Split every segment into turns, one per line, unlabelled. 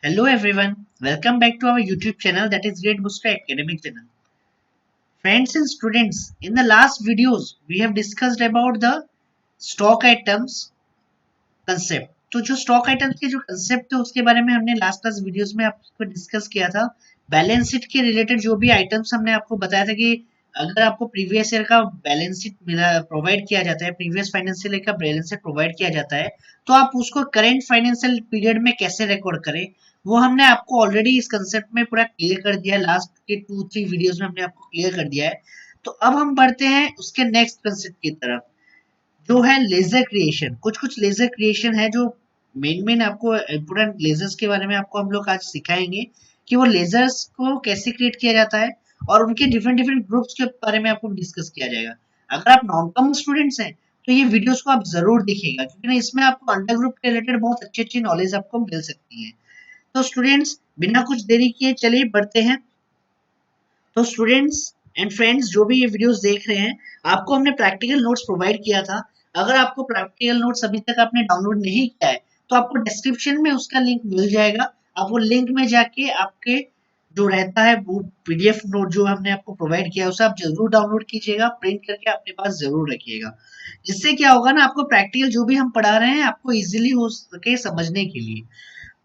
Hello everyone, welcome back to our YouTube channel that is Great Booster Academic channel. Friends and students, in the last videos we have discussed about the stock items concept. तो जो stock items के जो concept थे उसके बारे में हमने last class videos में आपको डिस्कस किया था। बैलेंस शीट के रिलेटेड जो भी आइटम्स हमने आपको बताया था कि अगर आपको प्रीवियस ईयर का बैलेंस शीट मिला प्रोवाइड किया जाता है, प्रीवियस फाइनेंशियल ईयर का बैलेंस शीट प्रोवाइड किया जाता है, तो आप उसको करंट फाइनेंशियल पीरियड में कैसे रिकॉर्ड करें, वो हमने आपको ऑलरेडी इस कंसेप्ट में पूरा क्लियर कर दिया है। लास्ट के 2-3 वीडियोस में हमने आपको क्लियर कर दिया है। तो अब हम बढ़ते हैं उसके नेक्स्ट कंसेप्ट की तरफ, जो है लेजर क्रिएशन। कुछ कुछ लेजर क्रिएशन है जो मेन आपको इम्पोर्टेंट लेजर्स के बारे में आपको हम लोग आज सिखाएंगे कि वो लेजर्स को कैसे क्रिएट किया जाता है और उनके डिफरेंट डिफरेंट ग्रुप्स के बारे में आपको डिस्कस किया जाएगा। अगर आप नॉन कॉमन स्टूडेंट्स हैं तो ये वीडियोस को आप जरूर देखिएगा, क्योंकि ना इसमें आपको अंडर ग्रुप के रिलेटेड बहुत अच्छी अच्छी नॉलेज आपको मिल सकती है। तो स्टूडेंट्स, बिना कुछ देरी किए चलिए बढ़ते हैं। तो स्टूडेंट्स एंड फ्रेंड्स, जो भी ये वीडियोस देख रहे हैं, आपको हमने प्रैक्टिकल नोट्स प्रोवाइड किया था। अगर आपको प्रैक्टिकल नोट्स अभी तक आपने डाउनलोड नहीं किया है तो आपको डिस्क्रिप्शन में उसका लिंक मिल जाएगा। आप वो लिंक में जाके आपके जो रहता है वो पीडीएफ नोट जो हमने आपको प्रोवाइड किया है उसे आप जरूर डाउनलोड कीजिएगा, प्रिंट करके अपने पास जरूर रखिएगा। जिससे क्या होगा ना, आपको प्रैक्टिकल जो भी हम पढ़ा रहे हैं आपको इजीली हो सके समझने के लिए।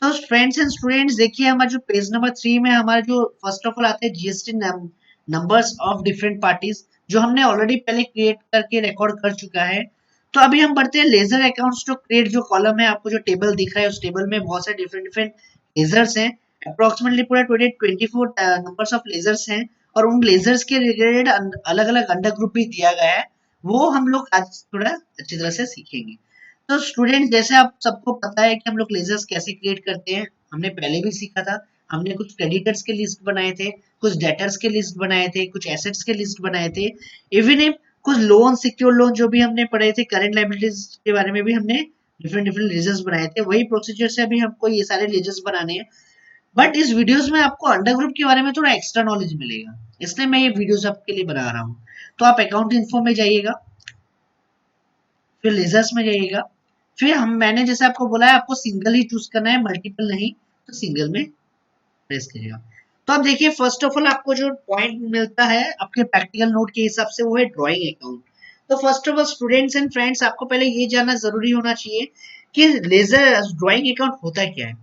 तो फ्रेंड्स एंड स्टूडेंट्स, देखिए हमारा जो पेज नंबर 3 में हमारा जो फर्स्ट ऑफ ऑल आता है GST numbers of different parties, जो हमने ऑलरेडी पहले क्रिएट करके रिकॉर्ड कर चुका है। तो अभी हम बढ़ते हैं लेजर अकाउंट्स टू क्रिएट। जो कॉलम है, आपको जो टेबल दिख रहा है उस टेबल में बहुत सारे डिफरेंट डिफरेंट लेजर्स हैं। अप्रोक्सीमेटली पूरा 24 नंबर्स ऑफ लेजर्स हैं और उन लेजर्स के रिलेटेड अलग अलग अंडर ग्रुप भी दिया गया है। वो हम लोग आज थोड़ा अच्छी तरह से सीखेंगे। तो स्टूडेंट, जैसे आप सबको पता है कि हम लोग लेजर्स कैसे क्रिएट करते हैं, हमने पहले भी सीखा था। हमने कुछ क्रेडिटर्स के लिस्ट बनाए थे, कुछ डेटर्स के लिस्ट बनाए थे, कुछ एसेट्स के लिस्ट बनाए थे, इवन इफ कुछ लोन सिक्योर लोन जो भी हमने पढ़े थे, करंट लायबिलिटीज के बारे में भी हमने डिफरेंट डिफरेंट लेजर्स बनाए थे। वही प्रोसीजर से अभी हमको ये सारे लेजर्स बनाने हैं। बट इस वीडियोस में आपको अंडर ग्रुप के बारे में थोड़ा एक्स्ट्रा नॉलेज मिलेगा, इसलिए मैं ये वीडियोस आपके लिए बना रहा हूँ। तो आप अकाउंट इन्फो में जाइएगा, फिर लेजर्स में जाइएगा, फिर मैंने जैसे आपको बोला है आपको सिंगल ही चूज करना है, मल्टीपल नहीं। तो सिंगल में प्रेस करिएगा। तो अब देखिए, फर्स्ट ऑफ ऑल आपको जो पॉइंट मिलता है आपके प्रैक्टिकल नोट के हिसाब से वो है ड्राइंग अकाउंट। तो first of all students and friends, आपको पहले ये जानना जरूरी होना चाहिए कि लेजर ड्राइंग अकाउंट होता क्या है।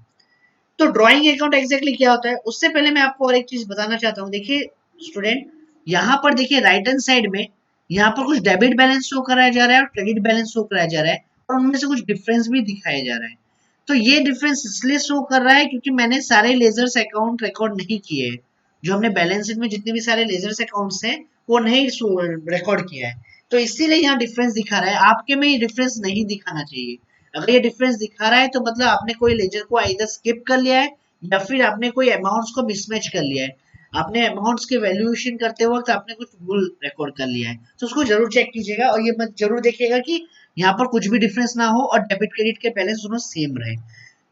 तो ड्राइंग अकाउंट एग्जैक्टली क्या होता है, उससे पहले मैं आपको और एक चीज बताना चाहता हूँ। देखिए स्टूडेंट, यहाँ पर देखिए राइट हैंड साइड में यहाँ पर कुछ डेबिट बैलेंस शो कराया जा रहा है और क्रेडिट बैलेंस शो कराया जा रहा है, और उनमें से कुछ डिफरेंस भी दिखाया जा रहा है। तो ये डिफरेंस इसलिए शो कर रहा है क्योंकि मैंने सारे लेजर्स अकाउंट रिकॉर्ड नहीं किए हैं। जो हमने बैलेंस शीट में जितने भी सारे लेजर्स अकाउंट्स हैं वो नहीं रिकॉर्ड किया है, तो इसीलिए यहाँ डिफरेंस दिखा रहा है। आपके में ये डिफरेंस नहीं दिखाना चाहिए। अगर ये डिफरेंस दिखा रहा है तो मतलब आपने कोई लेजर को आइदर स्किप कर लिया है या फिर आपने कोई अमाउंट्स को मिसमैच कर लिया है। आपने अमाउंट्स के वैल्यूएशन करते वक्त आपने कुछ भूल रिकॉर्ड कर लिया है, तो उसको जरूर चेक कीजिएगा और ये मत जरूर देखिएगा कि यहाँ पर कुछ भी डिफरेंस ना हो और डेबिट क्रेडिट के बैलेंस दोनों सेम रहे।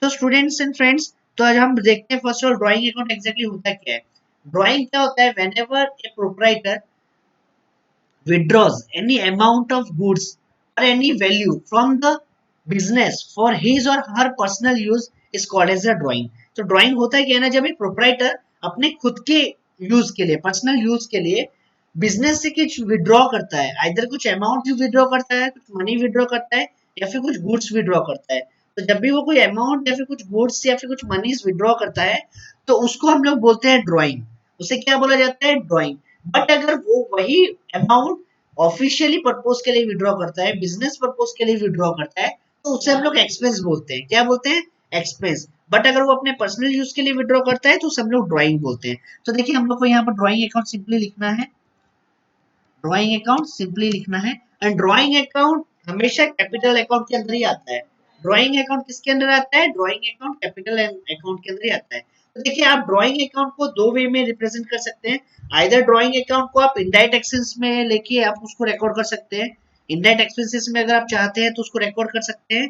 तो स्टूडेंट्स एंड फ्रेंड्स, तो आज हम देखते हैं first of all drawing account exactly होता क्या है। ड्राइंग क्या होता है, whenever A proprietor withdraws any amount of goods or any value from the business for his or her personal use is called as a drawing। तो drawing होता है क्या ना, जब एक प्रोप्राइटर अपने खुद के यूज के लिए, पर्सनल यूज के लिए बिजनेस से कुछ विड्रॉ करता है, आइदर कुछ अमाउंट विड्रॉ करता है, कुछ मनी विड्रॉ करता है या फिर कुछ गुड्स विड्रॉ करता है। तो जब भी वो कोई अमाउंट या फिर कुछ गुड्स या फिर कुछ मनीज विड्रॉ करता है तो उसको हम लोग बोलते हैं ड्राइंग। उसे क्या बोला जाता है, ड्राइंग। बट अगर वो वही अमाउंट ऑफिशियली पर्पज के लिए विड्रॉ करता है, बिजनेस पर्पज के लिए विड्रॉ करता है, तो उसे हम लोग एक्सपेंस बोलते हैं। क्या बोलते हैं, एक्सपेंस। बट अगर वो अपने पर्सनल यूज के लिए विड्रॉ करता है तो उसे हम लोग ड्राइंग बोलते हैं। तो देखिए हम लोग को यहाँ पर ड्राइंग अकाउंट सिंपली लिखना है, ड्राइंग अकाउंट सिंपली लिखना है। एंड ड्राइंग अकाउंट हमेशा कैपिटल अकाउंट के अंदर ही आता है। ड्राइंग अकाउंट किसके अंदर आता है, ड्राइंग अकाउंट कैपिटल अकाउंट के अंदर ही आता है। तो देखिए आप ड्राइंग अकाउंट को दो वे में रिप्रेजेंट कर सकते हैं। आइदर ड्राइंग अकाउंट को आप इनडायरेक्ट एक्सपेंस में लेके आप उसको रिकॉर्ड कर सकते हैं, इनडायरेक्ट एक्सपेंसेस में अगर आप चाहते हैं तो उसको रिकॉर्ड कर सकते हैं,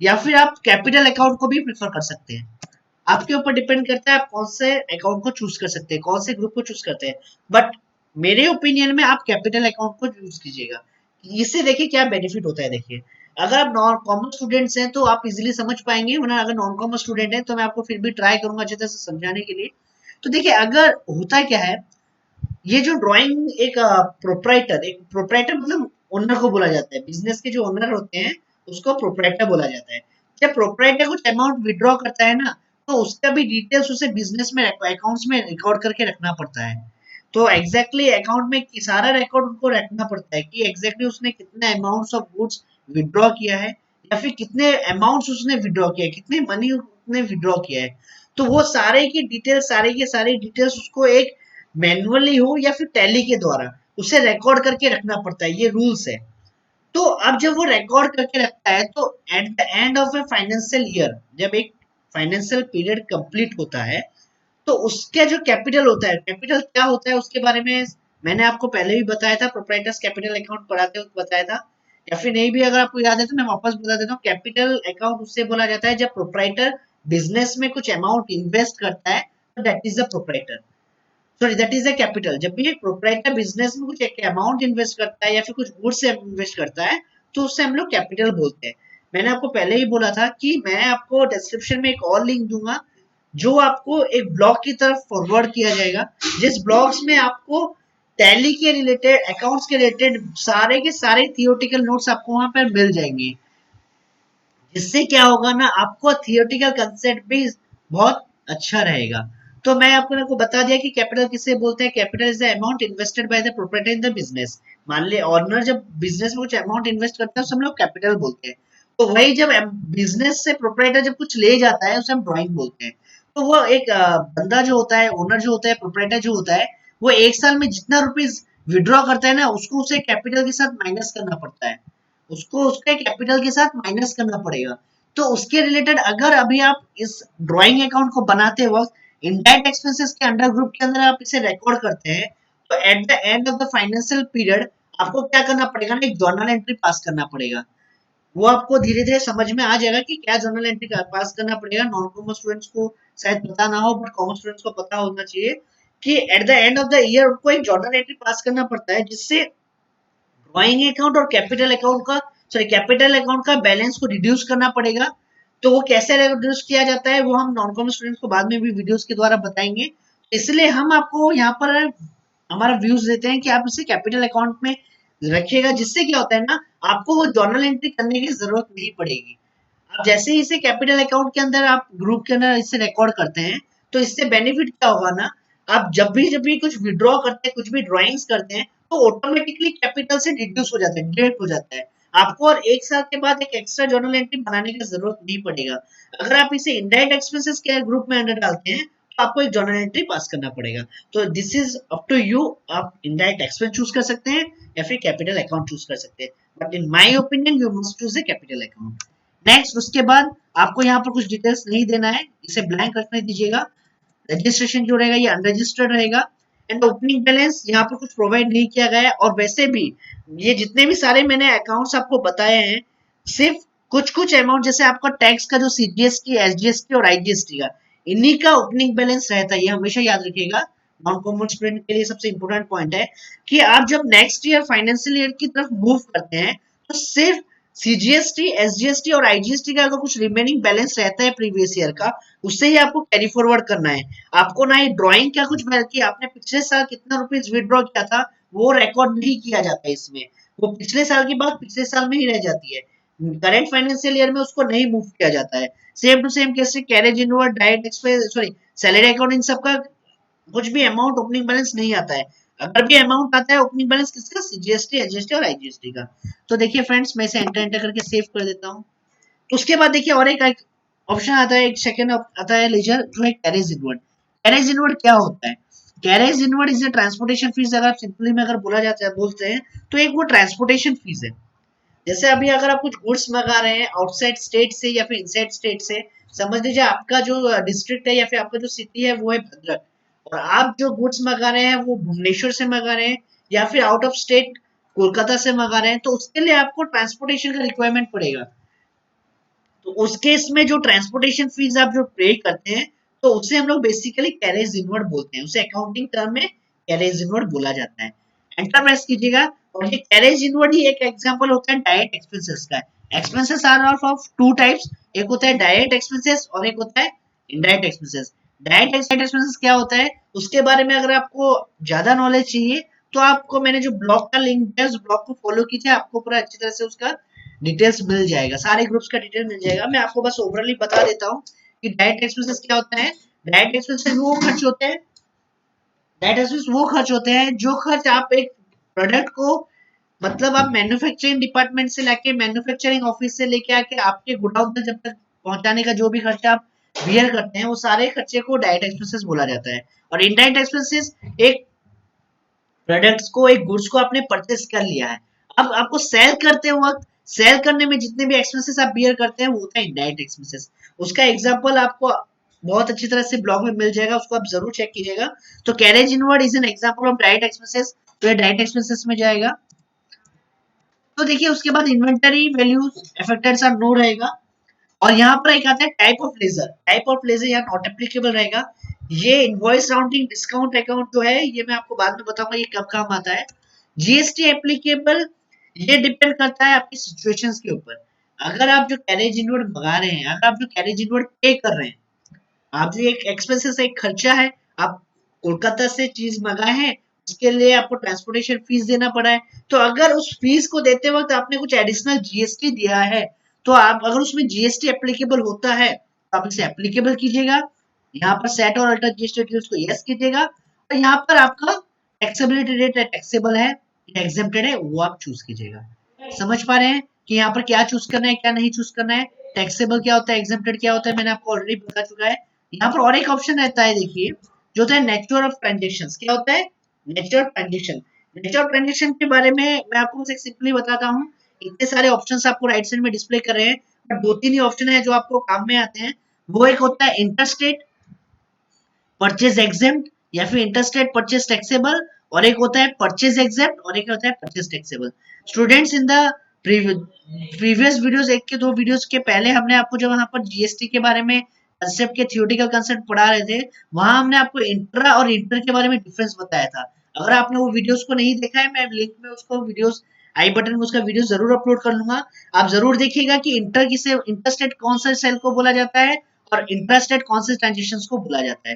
या फिर आप कैपिटल अकाउंट को भी प्रेफर कर सकते हैं। आपके ऊपर डिपेंड करता है आप कौन से अकाउंट को चूज कर सकते हैं, कौन से ग्रुप को चूज करते हैं। बट मेरे ओपिनियन में आप कैपिटल अकाउंट को चूज कीजिएगा। इससे देखिए क्या बेनिफिट होता है। देखिए अगर आप नॉन कॉमर्स स्टूडेंट्स हैं तो आप इजीली समझ पाएंगे, वरना अगर नॉन कॉमर्स स्टूडेंट है तो मैं आपको फिर भी ट्राई करूंगा अच्छे तरह से समझाने के लिए। तो देखिए, अगर होता क्या है, ये जो ड्राइंग एक प्रोप्राइटर मतलब ओनर को बोला जाता है, बिजनेस के जो ओनर होते हैं उसको प्रोप्राइटर बोला जाता है। जब प्रोप्राइटर कुछ अमाउंट विड्रॉ करता है ना, तो उसका भी डिटेल्स उसे बिजनेस में अकाउंट्स में रिकॉर्ड करके रखना पड़ता है। तो एग्जैक्टली अकाउंट में सारा रिकॉर्ड उनको रखना पड़ता है कि एग्जैक्टली उसने कितने अमाउंट्स ऑफ गुड्स विड्रॉ किया है, या फिर कितने अमाउंट्स उसने विड्रॉ किया है, कितने मनी उसने विड्रॉ किया है। तो वो सारे की डिटेल्स, सारे के सारे डिटेल्स उसको एक मैनुअली हो या फिर टैली के द्वारा उसे रिकॉर्ड करके रखना पड़ता है, ये रूल्स है। तो अब जब वो रिकॉर्ड करके रखता है, तो at the end of a financial year, जब एक फाइनेंशियल पीरियड कंप्लीट होता है, तो उसका जो कैपिटल होता है, कैपिटल क्या होता है उसके बारे में मैंने आपको पहले भी बताया था, प्रोप्राइटर्स कैपिटल अकाउंट पढ़ाते वक्त बताया था, या फिर नहीं भी अगर आपको याद है तो मैं वापस बता देता हूँ। कैपिटल अकाउंट उससे बोला जाता है जब प्रोप्राइटर बिजनेस में कुछ अमाउंट इन्वेस्ट करता है, तो that is the proprietor, sorry that is a capital. जब भी एक प्रोप्राइटर बिजनेस में कुछ एक अमाउंट इन्वेस्ट करता है या फिर कुछ गुड्स से इन्वेस्ट करता है, तो उससे हम लोग कैपिटल बोलते हैं। मैंने आपको पहले ही बोला था कि मैं आपको डिस्क्रिप्शन में एक और लिंक दूंगा, जो आपको एक ब्लॉग की तरफ फॉरवर्ड किया जाएगा, जिस ब्लॉग्स में आपको टैली के रिलेटेड, अकाउंट्स के रिलेटेड सारे के सारे थियोटिकल नोट्स आपको वहां पर मिल जाएंगे। इससे क्या होगा ना, आपको थियोरेटिकल कंसेप्ट भी बहुत अच्छा रहेगा। तो मैं आपको बता दिया कि कैपिटल किसे बोलते हैं। Capital is the amount invested by the proprietor in the business. मान ले ऑनर जब बिजनेस में कुछ अमाउंट इन्वेस्ट करता है, उसे हम लोग कैपिटल बोलते हैं। तो वही जब बिजनेस से प्रोप्राइटर जब कुछ ले जाता है, उसे हम ड्राइंग बोलते हैं। तो वो एक बंदा जो होता है, ओनर जो होता है, प्रोप्राइटर जो होता है, वो एक साल में जितना रुपीज विड्रॉ करता है ना, उसको उसे कैपिटल के साथ माइनस करना पड़ता है, उसको उसके कैपिटल के साथ माइनस करना पड़ेगा। तो उसके रिलेटेड अगर अभी आप इस ड्राइंग अकाउंट को बनाते वक्त इनडायरेक्ट एक्सपेंसेस के अंडर ग्रुप के अंदर आप इसे रिकॉर्ड करते हैं, तो at the end of the financial period आपको क्या करना पड़ेगा ना, एक जर्नल एंट्री पास करना पड़ेगा। वो आपको धीरे धीरे समझ में आ जाएगा कि क्या जर्नल एंट्री पास करना पड़ेगा। नॉन कॉमर्स स्टूडेंट्स को शायद पता ना हो, बट कॉमर्स स्टूडेंट्स को पता होना चाहिए कि at the end of the year उनको एक जर्नल एंट्री पास करना पड़ता है, जिससे ड्राइंग अकाउंट और कैपिटल अकाउंट का, सॉरी कैपिटल अकाउंट का बैलेंस को रिड्यूस करना पड़ेगा। तो वो कैसे रिड्यूस किया जाता है, वो हम नॉन कॉमर्स स्टूडेंट्स को बाद में भी वीडियोस के द्वारा बताएंगे। इसलिए हम आपको यहाँ पर हमारा व्यूज देते हैं कि आप इसे कैपिटल अकाउंट में रखिएगा, जिससे क्या होता है ना, आपको वो जर्नल एंट्री करने की जरूरत नहीं पड़ेगी। अब जैसे ही इसे कैपिटल अकाउंट के अंदर आप ग्रुप के अंदर इसे रिकॉर्ड करते हैं, तो इससे बेनिफिट क्या होगा ना, आप जब भी कुछ विड्रॉ करते हैं, कुछ भी ड्राइंग्स करते हैं, तो ऑटोमेटिकली कैपिटल से डिड्यूस हो जाता है, डिडक्ट हो जाता है आपको, और एक साल के बाद एक एक्स्ट्रा जर्नल एंट्री बनाने की जरूरत नहीं पड़ेगा। अगर आप इसे इनडायरेक्ट एक्सपेंसेस के ग्रुप में अंडर डालते हैं, तो आपको एक जर्नल एंट्री पास करना पड़ेगा। तो this is up to you, आप इनडायरेक्ट एक्सपेंस चूज कर सकते हैं या फिर कैपिटल अकाउंट चूज कर सकते हैं, but in my opinion you must choose a capital account. Next, उसके बाद आपको यहाँ पर कुछ डिटेल्स नहीं देना है, इसे ब्लैंक रखने दीजिएगा। रजिस्ट्रेशन जो रहेगा ये अनरजिस्टर्ड रहेगा, एंड ओपनिंग बैलेंस यहाँ पर कुछ प्रोवाइड नहीं किया गया है। और वैसे भी ये जितने भी सारे मैंने अकाउंट्स आपको बताए हैं, सिर्फ कुछ कुछ अमाउंट, जैसे आपका टैक्स का जो सीजीएसटी, एसजीएसटी और आईजीएसटी का, इन्हीं का ओपनिंग बैलेंस रहता है, ये हमेशा याद रखिएगा। नॉन कॉमर्स स्टूडेंट के लिए सबसे इंपॉर्टेंट पॉइंट है कि आप जब नेक्स्ट ईयर फाइनेंशियल ईयर की तरफ मूव करते हैं, तो सिर्फ सीजीएसटी, एसजीएसटी और आईजीएसटी का अगर कुछ रिमेनिंग बैलेंस रहता है प्रीवियस ईयर का, उससे ही आपको कैरी फॉरवर्ड करना है। आपको ना ये ड्राइंग का कुछ कि आपने पिछले साल कितना रुपीज विड्रॉ किया था, वो रिकॉर्ड नहीं किया जाता है इसमें। वो पिछले साल की बात पिछले साल में ही रह जाती है, करंट फाइनेंशियल ईयर में उसको नहीं मूव किया जाता है। सेम टू सेम कैसे carriage inward, direct expense, sorry salary account, इन सब का कुछ भी अमाउंट ओपनिंग बैलेंस नहीं आता है। अगर भी अमाउंट आता है ओपनिंग बैलेंस किसका, सीजीएसटी, एसजीएसटी और आईजीएसटी का। तो देखिए फ्रेंड्स, मैं इसे एंटर एंटर करके सेव कर देता हूँ। उसके बाद देखिए और एक ऑप्शन आता है, एक सेकंड आता है लेजर, जो है कैरेज इनवर्ड। कैरेज इनवर्ड क्या होता है? Carriage inward is transportation fees. अगर आप सिंपली में अगर बोला जाता है, बोलते हैं, तो एक वो ट्रांसपोर्टेशन फीस है। जैसे अभी अगर आप कुछ गुड्स मंगा रहे हैं आउटसाइड स्टेट से या फिर इनसाइड स्टेट से, समझ लीजिए आपका जो डिस्ट्रिक्ट है या फिर आपका जो सिटी है वो है भद्रक, और आप जो गुड्स मंगा रहे हैं वो भुवनेश्वर से मंगा रहे हैं या फिर आउट ऑफ स्टेट कोलकाता से मंगा रहे हैं, तो उसके लिए आपको ट्रांसपोर्टेशन का रिक्वायरमेंट पड़ेगा। तो उस केस में जो ट्रांसपोर्टेशन फीस आप जो पे करते हैं, तो उसे हम लोग बेसिकली कैरेज इनवर्ड बोलते हैं, उसे अकाउंटिंग टर्म में कैरेज इनवर्ड बोला जाता है। एंटर प्रेस कीजिएगा, और ये कैरेज इनवर्ड ही एक एग्जांपल होता है डायरेक्ट एक्सपेंसेस का। Expenses are of two types, एक होता है डायरेक्ट एक्सपेंसेस और एक होता है इनडायरेक्ट एक्सपेंसेस। डायरेक्ट एक्सपेंसेस क्या होता है उसके बारे में अगर आपको ज्यादा नॉलेज चाहिए तो आपको मैंने जो ब्लॉग का लिंक है उस ब्लॉग को फॉलो कीजिए, आपको पूरा अच्छी तरह से उसका डिटेल्स मिल जाएगा, सारे ग्रुप्स का डिटेल मिल जाएगा। मैं आपको बस ओवरऑली बता देता हूँ कि डायरेक्ट एक्सपेंसेस क्या होता है। डायरेक्ट एक्सपेंसेस वो खर्च होते हैं, डायरेक्ट एक्सपेंसेस वो खर्च होते हैं जो खर्च आप एक प्रोडक्ट को, मतलब आप मैन्युफैक्चरिंग डिपार्टमेंट से लेके मैन्युफैक्चरिंग ऑफिस से लेके आके आपके गोडाउन तक जब तक पहुंचाने का जो भी खर्चा आप बियर करते हैं वो सारे खर्चे को डायरेक्ट एक्सपेंसेस बोला जाता है। और इनडायरेक्ट एक्सपेंसेस एक प्रोडक्ट्स को, एक गुड्स को आपने परचेस कर लिया है, अब आपको सेल करते वक्त सेल करने में जितने भी एक्सपेंसेस आप बियर करते हैं वो होता है इनडायरेक्ट एक्सपेंसेस। उसका एग्जांपल आपको बहुत अच्छी तरह से ब्लॉग में मिल जाएगा, उसको आप जरूर चेक कीजिएगा। तो carriage inward is an example of direct expenses, तो ये डायरेक्ट एक्सपेंसेस में जाएगा। तो देखिए उसके बाद inventory values affected are no रहेगा। और यहाँ पर एक आता है type of ledger, type of ledger यहाँ नॉट एप्लीकेबल रहेगा। ये इनवॉइस राउंडिंग डिस्काउंट अकाउंट जो है ये मैं आपको बाद में बताऊंगा ये कब काम आता है। जीएसटी एप्लीकेबल, ये डिपेंड करता है आपकी सिचुएशंस के ऊपर। अगर आप जो कैरेज इनवर्ड मंगा रहे हैं, अगर आप जो कैरेज इनवर्ड पे कर रहे हैं, आप जो एक एक्सपेंसेस एक खर्चा है, आप कोलकाता से चीज मंगाए हैं उसके लिए आपको ट्रांसपोर्टेशन फीस देना पड़ा है, तो अगर उस फीस को देते वक्त आपने कुछ एडिशनल जीएसटी दिया है तो आप अगर उसमें जीएसटी एप्लीकेबल होता है तो आप इसे एप्लीकेबल कीजिएगा, यहाँ पर सेट और अल्टर जीएसटी उसको यस कीजिएगा, और यहाँ पर आपका टैक्सेबिलिटी रेट टैक्सेबल है या एग्जेम्प्टेड है वो आप चूज कीजिएगा। समझ पा रहे हैं कि यहाँ पर क्या चूज करना है क्या नहीं चूज करना है, टैक्सेबल क्या होता है एग्जेम्प्टेड क्या होता है, मैंने आपको ऑलरेडी बता चुका है। यहाँ पर और एक ऑप्शन रहता है देखिए जो होता है नेचर ऑफ ट्रांजेक्शन, क्या होता है nature of transaction. Nature of transaction के बारे में मैं आपको बस एक सिंपली बताता हूँ। इतने सारे ऑप्शंस आपको राइट साइड में डिस्प्ले कर रहे हैं, बट दो तीन ही ऑप्शन है जो आपको काम में आते हैं। वो एक होता है इंटरस्टेट परचेज एग्जेम्प्ट या फिर इंटरस्टेट परचेज टैक्सेबल, और एक होता है परचेज एग्जेम्प्ट और एक होता है purchase taxable. Students in the previous videos, एक के दो वीडियोस के पहले हमने आपको जब वहां पर जीएसटी के बारे में कंसेप्ट के थियोरेटिकल कंसेप्ट पढ़ा रहे थे, वहां हमने आपको इंट्रा और इंटर के बारे में डिफरेंस बताया था। अगर आपने वो वीडियोस को नहीं देखा है मैं लिंक में उसको वीडियोस आई बटन में उसका वीडियो जरूर अपलोड कर लूंगा, आप जरूर देखिएगा कि इंटर किसे, इंटरस्टेट कौन सा सेल को बोला जाता है और इंटरस्टेट कौन से ट्रांजेक्शन को बोला जाता है।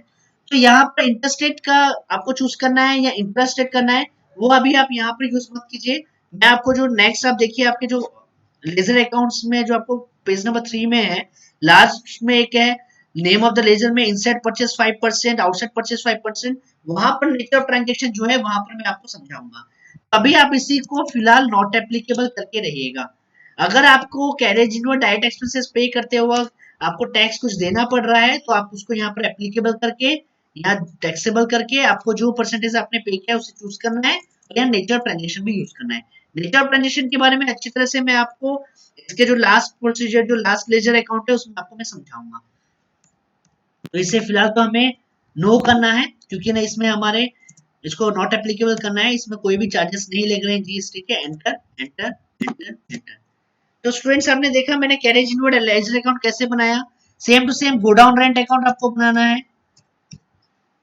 तो यहाँ पर इंटरस्टेट का आपको चूज करना है या इंटरस्टेट करना है वो अभी आप यहाँ पर यूज मत कीजिए। मैं आपको जो नेक्स्ट आप देखिए आपके जो लेजर अकाउंट्स में जो आपको पेज नंबर 3 में है, लास्ट में एक है नेम ऑफ द लेजर में इनसाइड परचेस 5%, आउटसाइड परचेस 5%, वहां पर नेचर ऑफ ट्रांजेक्शन जो है वहां पर मैं आपको समझाऊंगा। अभी आप इसी को फिलहाल नॉट एप्लीकेबल करके रहिएगा। अगर आपको कैरेज इनवर्ड डायरेक्ट एक्सपेंसेस पे करते वक्त आपको टैक्स कुछ देना पड़ रहा है तो आप उसको यहाँ पर एप्लीकेबल करके या टैक्सेबल करके आपको जो परसेंटेज आपने पे किया उसे चूज करना है, या नेचर ऑफ ट्रांजेक्शन भी यूज करना है। नेचर ऑफ ट्रांजेक्शन के बारे में अच्छी तरह से मैं आपको इसके जो लास्ट प्रोसीजर जो लास्ट लेजर अकाउंट है उसमें आपको मैं समझाऊंगा। तो इसे फिलहाल तो हमें नो करना है क्योंकि ना इसमें हमारे इसको नॉट एप्लीकेबल करना है, इसमें कोई भी चार्जेस नहीं लग रहे हैं जीएसटी के। Enter enter enter enter. तो स्टूडेंट्स आपने देखा मैंने कैरेज इनवर्ड लेजर अकाउंट कैसे बनाया। Same to same godown rent account आपको बनाना है,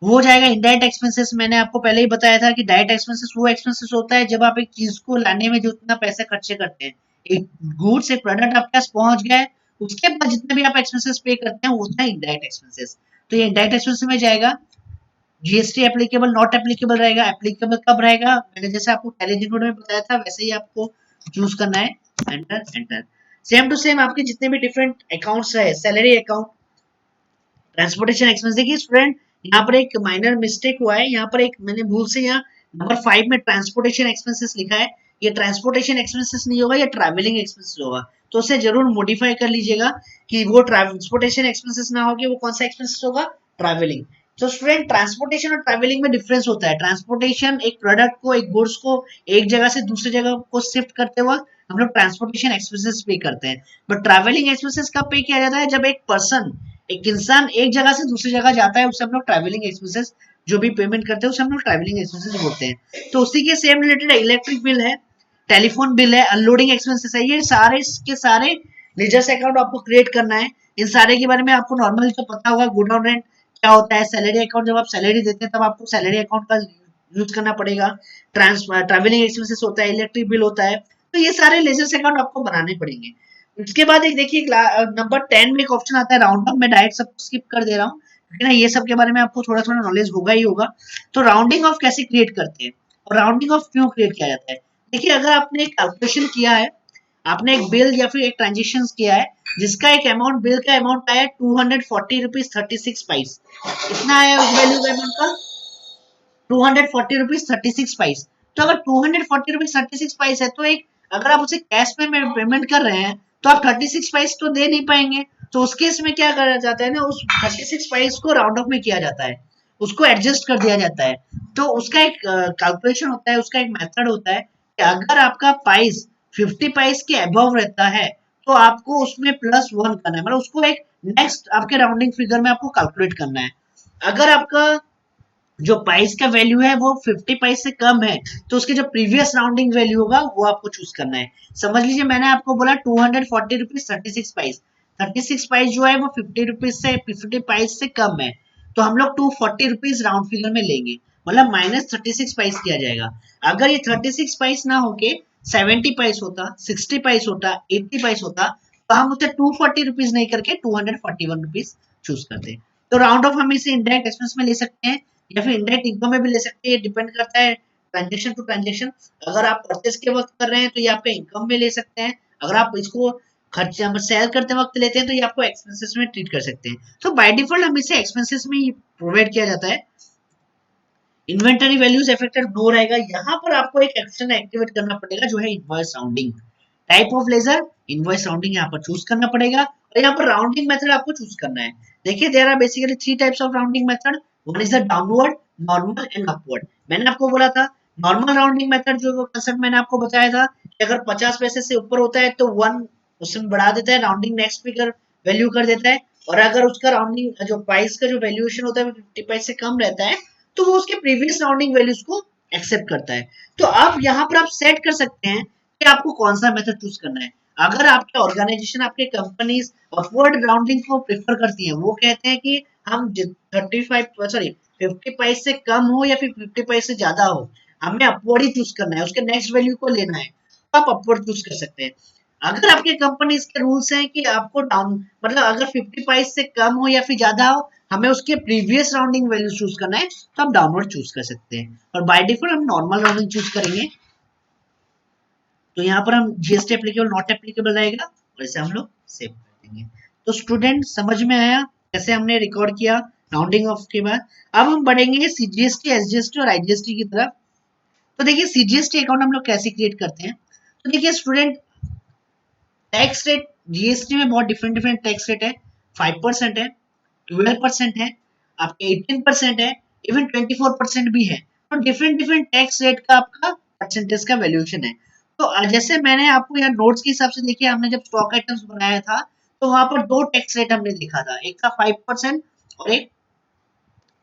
वो हो जाएगा इनडायरेक्ट एक्सपेंसेस। मैंने आपको पहले ही बताया था कि डायरेक्ट एक्सपेंसेस वो एक्सपेंसेस होता है जब आप एक चीज को लाने में जो उतना पैसा खर्चे करते हैं, एक गुड्स एक प्रोडक्ट आपके पास पहुंच गया है उसके बाद जितने भी आप एक्सपेंसेस पे करते हैं वो होता है इनडायरेक्ट एक्सपेंसेस। तो ये इनडायरेक्ट एक्सपेंसेस में जाएगा। जीएसटी एप्लीकेबल नॉट एप्लीकेबल रहेगा, एप्लीकेबल कब रहेगा मैंने जैसे आपको पहले जिनोड में बताया था वैसे ही आपको चूज करना है। Enter enter. Same to same आपके जितने भी डिफरेंट अकाउंट्स है, सैलरी अकाउंट, ट्रांसपोर्टेशन एक्सपेंस, देखिए स्टूडेंट यहाँ पर एक माइनर मिस्टेक हुआ है, यहाँ पर एक मैंने भूल से यहाँ नंबर 5 में ट्रांसपोर्टेशन एक्सपेंसेस लिखा है, ये ट्रांसपोर्टेशन एक्सपेंसेस नहीं होगा, ये ट्रैवलिंग एक्सपेंसेस होगा। तो उसे जरूर मॉडिफाई कर लीजिएगा कि वो ट्रांसपोर्टेशन एक्सपेंसेस ना होगी, वो कौन सा एक्सपेंसेस होगा, ट्रैवलिंग। तो स्टूडेंट ट्रांसपोर्टेशन और ट्रैवलिंग में डिफरेंस होता है। ट्रांसपोर्टेशन एक प्रोडक्ट को, एक गुड्स को एक जगह से दूसरी जगह को शिफ्ट करते वक्त हम लोग ट्रांसपोर्टेशन एक्सपेंसेस पे करते हैं, बट ट्रैवलिंग एक्सपेंसेस कब पे किया जाता है, जब एक पर्सन, एक इंसान एक जगह से दूसरी जगह जाता है उसे हम लोग ट्रैवलिंग एक्सपेंसेस, जो भी पेमेंट करते हैं उसे हम लोग ट्रैवलिंग एक्सपेंसेस बोलते हैं। तो उसी के सेम रिलेटेड इलेक्ट्रिक बिल है, टेलीफोन बिल है, अनलोडिंग एक्सपेंसेस है, ये सारे के सारे लेजर्स अकाउंट आपको क्रिएट करना है। इन सारे के बारे में आपको नॉर्मली तो पता होगा, गोडाउन रेंट क्या होता है, सैलरी अकाउंट जब आप सैलरी देते हैं तब आपको सैलरी अकाउंट का यूज करना पड़ेगा, ट्रांसफर ट्रैवलिंग एक्सपेंसेस होता है, इलेक्ट्रिक बिल होता है, तो ये सारे लेजर्स अकाउंट आपको बनाने पड़ेंगे। इसके बाद एक देखिए नंबर 10 में एक ऑप्शन आता है राउंड ऑफ। मैं डायरेक्ट सब स्किप कर दे रहा हूँ क्योंकि ना ये सब के बारे में आपको थोड़ा थोड़ा नॉलेज होगा ही होगा। तो राउंडिंग ऑफ कैसे क्रिएट करते हैं और राउंडिंग ऑफ क्यों क्रिएट किया जाता है। देखिए अगर आपने एक कैलकुलेशन किया है, आपने एक बिल या फिर एक ट्रांजेक्शन किया है जिसका एक अमाउंट, बिल का अमाउंट आया 240 रुपीज 36 पैस। कितना आया उस वैल्यू का अमाउंट का? 240 रुपीज 36 पैस। तो अगर 240 रुपीज 36 पैस है तो एक, अगर आप उसे कैश में पेमेंट कर रहे हैं तो आप 36 पैस तो दे नहीं पाएंगे। तो उस केस में क्या करा जाता है ना, उस 36 पैस को राउंड ऑफ में किया जाता है, उसको एडजस्ट कर दिया जाता है। तो उसका एक कैलकुलेशन होता है, उसका एक मेथड होता है कि अगर आपका प्राइस 50 पैस के अबव रहता है तो आपको उसमें +1 करना है, मतलब उसको एक नेक्स्ट आपके राउंडिंग फिगर में आपको कैलकुलेट करना है। अगर आपका जो प्राइस का वैल्यू है वो 50 पैस से कम है तो उसके जो प्रीवियस राउंडिंग वैल्यू होगा वो आपको चूज करना है। समझ लीजिए मैंने आपको बोला 240 रुपीज 36 पैस, 36 पैस जो है वो 50 पैस से कम है, तो हम लोग 240 रुपीज राउंड फिगर में लेंगे, मतलब -36 पैस किया जाएगा। अगर ये 36 पैस ना होके 70 पैस होता, 60 पैस होता, 80 पैस होता, तो हम उसे 240 रुपीज नहीं करके 241 रुपीज चूज करते। तो राउंड ऑफ हम इसे इंडायरेक्ट एक्सपेंस में ले सकते हैं या फिर इंडायरेक्ट इनकम में भी ले सकते हैं, डिपेंड करता है ट्रांजेक्शन टू ट्रांजेक्शन। अगर आप परचेस के वक्त कर रहे हैं तो ये आपके इनकम में ले सकते हैं, अगर आप इसको खर्चा सेल करते वक्त लेते हैं तो ये आपको एक्सपेंसेस में ट्रीट कर सकते हैं। तो बाय डिफॉल्ट हम इसे एक्सपेंसेस में ही प्रोवाइड किया जाता है। इन्वेंटरी वैल्यूज अफेक्टेड नो रहेगा। यहाँ पर आपको एक एक्शन एक्टिवेट करना पड़ेगा जो है invoice rounding. Type of ledger invoice rounding यहाँ पर चूज करना पड़ेगा और यहाँ पर राउंडिंग मेथड आपको चूज करना है। देखिए there are basically 3 types of rounding method. One is the downward, normal and upward. मैंने आपको बोला था नॉर्मल राउंडिंग मेथड, जो कंसेप्ट मैंने आपको बताया था कि अगर 50 पैसे से ऊपर होता है तो 1 उसमें बढ़ा देता है, राउंडिंग नेक्स्ट फिगर वैल्यू कर देता है। और अगर उसका राउंडिंग जो प्राइस का जो वैल्यूएशन होता है 50 पैसे कम रहता है तो वो उसके प्रीवियस राउंडिंग वैल्यूज को एक्सेप्ट करता है। तो आप यहाँ पर आप सेट कर सकते हैं कि आपको कौन सा मेथड चूज करना है। अगर आपके ऑर्गेनाइजेशन, आपके कंपनीज अपवर्ड राउंडिंग को प्रेफर करती है, वो कहते हैं कि हम 50 पैसे से कम हो या फिर 50 पैसे से ज्यादा हो, हमें अपवर्ड ही चूज करना है, उसके नेक्स्ट वैल्यू को लेना है, तो आप अपवर्ड चूज कर सकते हैं। अगर आपके कंपनी के रूल्स हैं कि आपको डाउन, मतलब अगर 50 पैसे से कम हो या फिर ज्यादा हो, हमें उसके प्रीवियस राउंडिंग वैल्यू चूज करना है, तो आप डाउनवर्ड चूज कर सकते हैं। और बाय डिफॉल्ट हम नॉर्मल राउंडिंग चूज करेंगे, तो यहाँ पर हम जीएसटी एप्लीकेबल नॉट एप्लीकेबल रहेगा और इसे हम लोग सेव कर देंगे। तो स्टूडेंट समझ में आया कैसे हमने रिकॉर्ड किया राउंडिंग ऑफ के बाद। अब हम बढ़ेंगे सीजीएसटी, एसजीएसटी और आईजीएसटी की तरफ। तो देखिए सीजीएसटी अकाउंट हम लोग कैसे क्रिएट करते हैं। तो देखिए स्टूडेंट, टैक्स रेट जीएसटी में बहुत डिफरेंट डिफरेंट टैक्स रेट है। 5% है, 12% है, आपके 18% है, इवन 24% भी है। तो डिफरेंट डिफरेंट टैक्स रेट का आपका परसेंटेज का वैल्यूएशन है। तो जैसे मैंने आपको यहाँ नोट्स के हिसाब से देखिए, हमने जब स्टॉक आइटम्स बनाया था तो वहां पर 2 टैक्स रेट हमने देखा था, एक था 5% और एक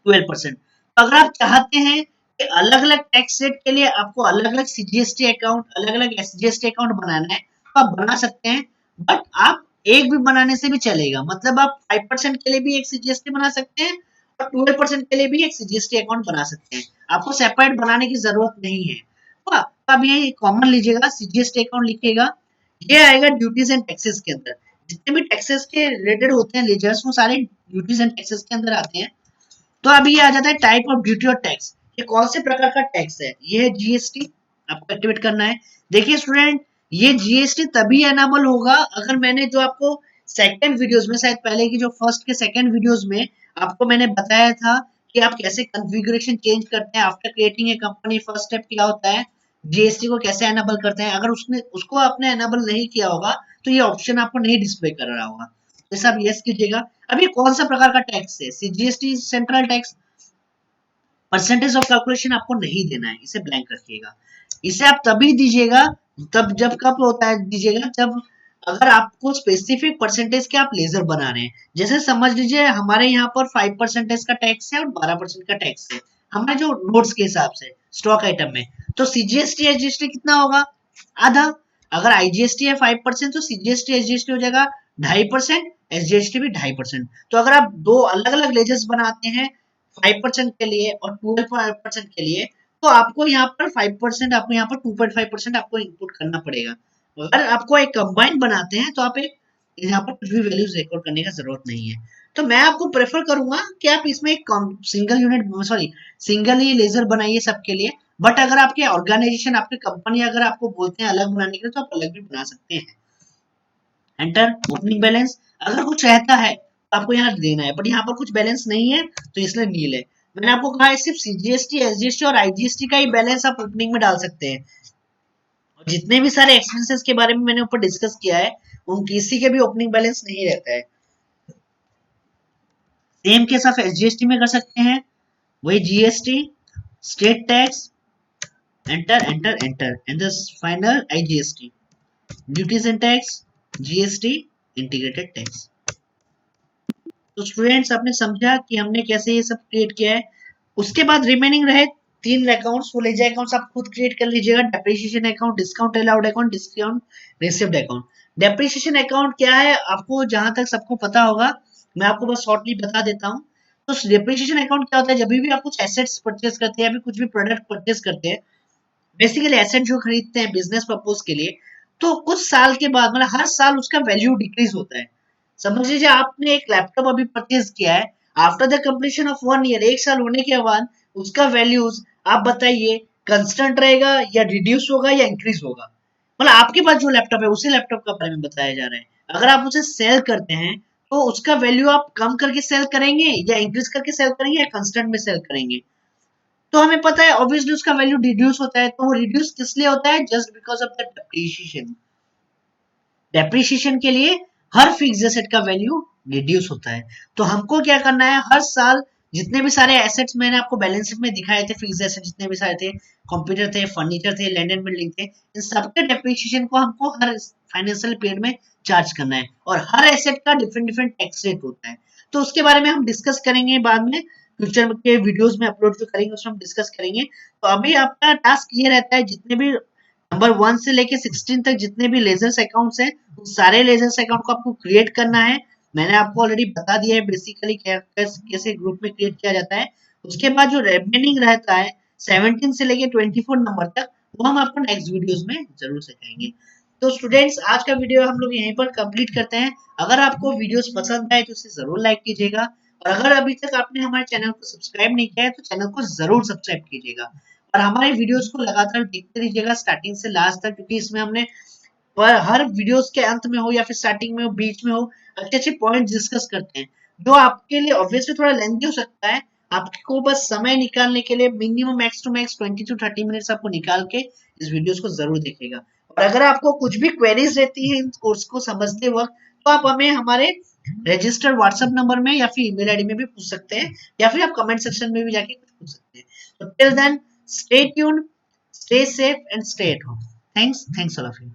12%। तो अगर आप चाहते हैं कि अलग अलग टैक्स रेट के लिए आपको अलग अलग सीजीएसटी अकाउंट, अलग अलग एसजीएसटी अकाउंट बनाना है तो आप बना सकते हैं। बट आप एक भी बनाने से भी चलेगा, मतलब आप 5% के लिए भी एक सीजीएसटी बना सकते हैं और 12% के लिए भी एक सीजीएसटी अकाउंट बना सकते हैं, आपको सेपरेट बनाने की जरूरत नहीं है। तो आप ये कॉमन लीजिएगा, सीजीएसटी अकाउंट लिखिएगा, ये आएगा ड्यूटीज एंड टैक्सेस के अंदर। जितने भी टैक्सेस के रिलेटेड होते हैं लेजर्स, वो सारे ड्यूटीज एंड टैक्सेस के अंदर आते हैं। तो अभी ये आ जाता है टाइप ऑफ ड्यूटी और टैक्स, ये कौन से प्रकार का टैक्स है, ये है जीएसटी, आपको एक्टिवेट करना है। देखिए स्टूडेंट, ये जीएसटी तभी एनेबल होगा अगर मैंने जो आपको सेकंड वीडियोस में, शायद पहले की जो फर्स्ट के सेकंड वीडियोस में आपको मैंने बताया था कि आप कैसे कॉन्फ़िगरेशन चेंज करते हैं after creating a company, first step क्या होता है, जीएसटी को कैसे एनेबल करते हैं। अगर उसने उसको आपने एनेबल नहीं किया होगा तो ये ऑप्शन आपको नहीं डिस्प्ले कर रहा होगा, जैसे आप यस कीजिएगा। अब ये कौन सा प्रकार का टैक्स है, CGST central tax. Percentage of calculation आपको नहीं देना है, इसे ब्लैंक रखिएगा। इसे आप तभी दीजिएगा, तब जब कब होता है दीजिएगा, जब अगर आपको स्पेसिफिक परसेंटेज के आप लेजर बना रहे हैं। जैसे समझ लीजिए हमारे यहाँ पर 5% का टैक्स है और 12% का टैक्स है, हमारे जो नोट्स के हिसाब से स्टॉक आइटम में। तो सीजीएसटी एसजीएसटी कितना होगा, आधा। अगर आईजीएसटी है 5% तो सीजीएसटी एसजीएसटी हो जाएगा 2.5%, एसजीएसटी भी 2.5%। तो अगर आप दो अलग अलग लेजर्स बनाते हैं 5% के लिए और 12% के लिए, तो आपको यहाँ पर 5%, आपको यहाँ पर 2.5% आपको इनपुट करना पड़ेगा। अगर आपको एक कंबाइन बनाते हैं तो आप एक यहाँ पर कुछ भी वैल्यूज रिकॉर्ड करने का जरूरत नहीं है। तो मैं आपको प्रेफर करूंगा कि आप इसमें एक सिंगल यूनिट सॉरी सिंगल ही लेजर बनाइए सबके लिए। बट अगर आपके ऑर्गेनाइजेशन आपकी कंपनी अगर आपको बोलते हैं अलग बनाने के लिए तो आप अलग भी बना सकते हैं। एंटर ओपनिंग बैलेंस, अगर कुछ रहता है तो आपको यहाँ देना है, बट यहाँ पर कुछ बैलेंस नहीं है तो इसलिए नील है। मैंने आपको कहा है सिर्फ सीजीएसटी एसजीएसटी और आईजीएसटी का ही बैलेंस आप ओपनिंग में डाल सकते हैं। और जितने भी सारे एक्सपेंसेस के बारे में मैंने ऊपर डिस्कस किया है उन किसी के भी ओपनिंग बैलेंस नहीं रहता है। सेम केस आप एसजीएसटी में कर सकते हैं, वही GST, state tax, enter enter enter and the final IGST, duties and tax, GST, integrated tax. तो स्टूडेंट्स आपने समझा कि हमने कैसे ये सब क्रिएट किया है। उसके बाद रिमेनिंग रहे तीन अकाउंट्स, वो लेजर अकाउंट्स आप खुद क्रिएट कर लीजिएगा। Depreciation account, discount allowed account, discount received account. Depreciation account क्या है आपको जहां तक सबको पता होगा, मैं आपको बस शॉर्टली बता देता हूँ। तो डेप्रिसिएशन अकाउंट क्या होता है, जब भी आप कुछ एसेट्स परचेज करते हैं या फिर कुछ भी प्रोडक्ट परचेज करते हैं, बेसिकली एसेट जो खरीदते हैं बिजनेस पर्पज के लिए, तो कुछ साल के बाद मतलब हर साल उसका वैल्यू डिक्रीज होता है। समझ लीजिए आपने एक लैपटॉप अभी परचेज किया है, after the completion of 1 year, एक साल होने के बाद उसका वैल्यूज आप बताइए कंस्टेंट रहेगा या रिड्यूस होगा या इंक्रीज होगा। मतलब आपके पास जो लैपटॉप है उसी लैपटॉप का बारे में बताया जा रहा है। अगर आप उसे सेल करते हैं तो उसका वैल्यू आप कम करके सेल करेंगे या इंक्रीज करके सेल करेंगे या कंस्टेंट में सेल करेंगे। तो हमें पता है ऑब्वियसली उसका वैल्यू रिड्यूस होता है, तो वो रिड्यूस किस लिए होता है, just because of the depreciation. Depreciation के लिए हर फिक्स एसेट का वैल्यू रिड्यूस होता है। तो हमको क्या करना है, हर साल जितने भी सारे एसेट्स मैंने आपको बैलेंस शीट में दिखाए थे, फिक्स एसेट जितने भी सारे थे, कंप्यूटर थे, फर्नीचर थे, लैंड एंड बिल्डिंग थे, इन सबके डेप्रिसिएशन को हमको हर फाइनेंशियल पीरियड में चार्ज करना है। और हर एसेट का डिफरेंट डिफरेंट टैक्स रेट होता है। तो उसके बारे में हम डिस्कस करेंगे बाद में, फ्यूचर के वीडियोस में अपलोड जो करेंगे उसमें हम डिस्कस करेंगे। तो अभी आपका टास्क ये रहता है, जितने भी नंबर 1 से लेके 16 तक जितने भी लेजर्स अकाउंट्स हैं, उस सारे लेजर्स अकाउंट को आपको क्रिएट करना है। मैंने आपको ऑलरेडी बता दिया है बेसिकली कैसे ग्रुप में क्रिएट किया जाता है। उसके बाद जो रिमेनिंग रहता है 17 से लेके 24 नंबर तक, वो हम आपको नेक्स्ट वीडियोस में जरूर सिखाएंगे। तो स्टूडेंट्स आज का वीडियो हम लोग यहीं पर कंप्लीट करते हैं। अगर आपको वीडियोस पसंद आए तो इसे जरूर लाइक कीजिएगा, और अगर अभी तक आपने हमारे चैनल को सब्सक्राइब नहीं किया है तो चैनल को जरूर सब्सक्राइब कीजिएगा। और हमारे वीडियोस को लगातार देखते रहिएगा स्टार्टिंग से लास्ट तक, क्योंकि इसमें हमने पर हर वीडियोस के अंत में हो या फिर स्टार्टिंग में हो बीच में हो अच्छे अच्छे पॉइंट डिस्कस करते हैं, जो आपके लिए ऑब्वियसली थोड़ा लेंथी हो सकता है। आपको बस समय निकालने के लिए minimum max to max 20 to 30 minutes आपको निकाल के इस वीडियोस को जरूर देखिएगा। और अगर आपको कुछ भी क्वेरीज रहती है इन कोर्स को समझते वक्त, तो आप हमें हमारे रजिस्टर्ड व्हाट्सएप नंबर में या फिर ईमेल आईडी में भी पूछ सकते हैं, या फिर आप कमेंट सेक्शन में भी जाके कुछ पूछ सकते हैं। तो till then, stay tuned, stay safe and stay at home. Thanks all of you.